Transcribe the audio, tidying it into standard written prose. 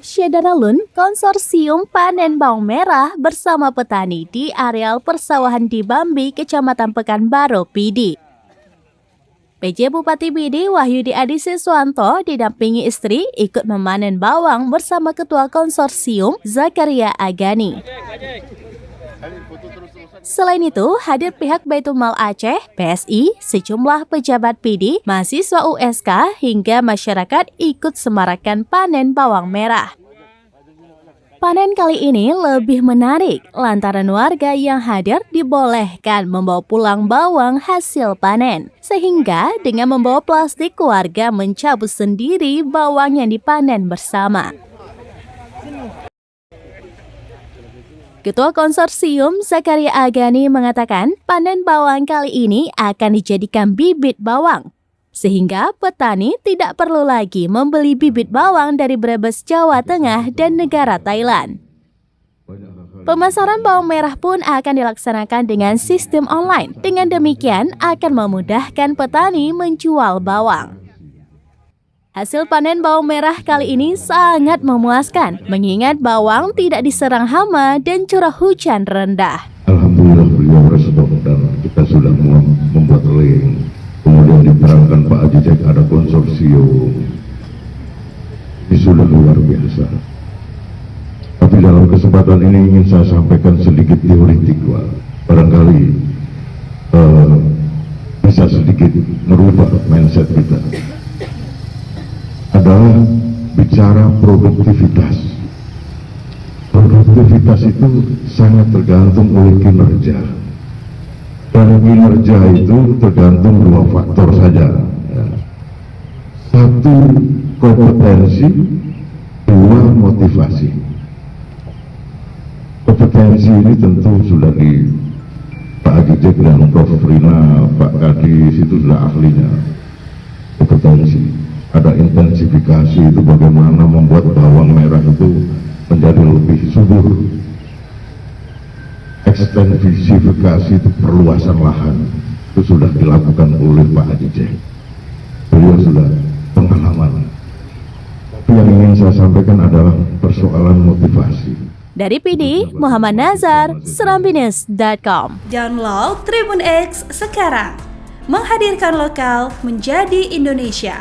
Syedaralun, konsorsium panen bawang merah bersama petani di areal persawahan di Bambi, Kecamatan Pekanbaru, PD. PJ Bupati PD Wahyudi Adi Siswanto didampingi istri ikut memanen bawang bersama Ketua Konsorsium Zakaria Agani. Selain itu, hadir pihak Baitul Mal Aceh, PSI, sejumlah pejabat PD, mahasiswa USK, hingga masyarakat ikut semarakan panen bawang merah. Panen kali ini lebih menarik lantaran warga yang hadir dibolehkan membawa pulang bawang hasil panen. Sehingga dengan membawa plastik, warga mencabut sendiri bawang yang dipanen bersama. Ketua Konsorsium Zakaria Agani mengatakan panen bawang kali ini akan dijadikan bibit bawang. Sehingga petani tidak perlu lagi membeli bibit bawang dari Brebes, Jawa Tengah dan negara Thailand. Pemasaran bawang merah pun akan dilaksanakan dengan sistem online. Dengan demikian akan memudahkan petani menjual bawang. Hasil panen bawang merah kali ini sangat memuaskan, mengingat bawang tidak diserang hama dan curah hujan rendah. Alhamdulillah beliau respon dan kita sudah membuat link. Kemudian diterangkan Pak Haji Jack ada konsorsium. Ini sudah luar biasa. Tapi dalam kesempatan ini ingin saya sampaikan sedikit teoritik, Pak. Barangkali bisa sedikit merubah mindset kita. Adalah bicara produktivitas. Produktivitas itu sangat tergantung oleh kinerja. Dan kinerja itu tergantung dua faktor saja. Satu, kompetensi. Dua, motivasi. Kompetensi ini tentu sudah di Pak Haji Jack dan Prof. Rina, Pak Kadis itu sudah ahlinya. Kompetensi. Ada intensifikasi itu bagaimana membuat bawang merah itu menjadi lebih subur. Ekstensifikasi itu perluasan lahan itu sudah dilakukan oleh Pak Haji Jack. Beliau sudah pengalaman. Tapi yang ingin saya sampaikan adalah persoalan motivasi. Dari PD, Muhammad Nazar, Serambinews.com. Download Tribun X sekarang, menghadirkan lokal menjadi Indonesia.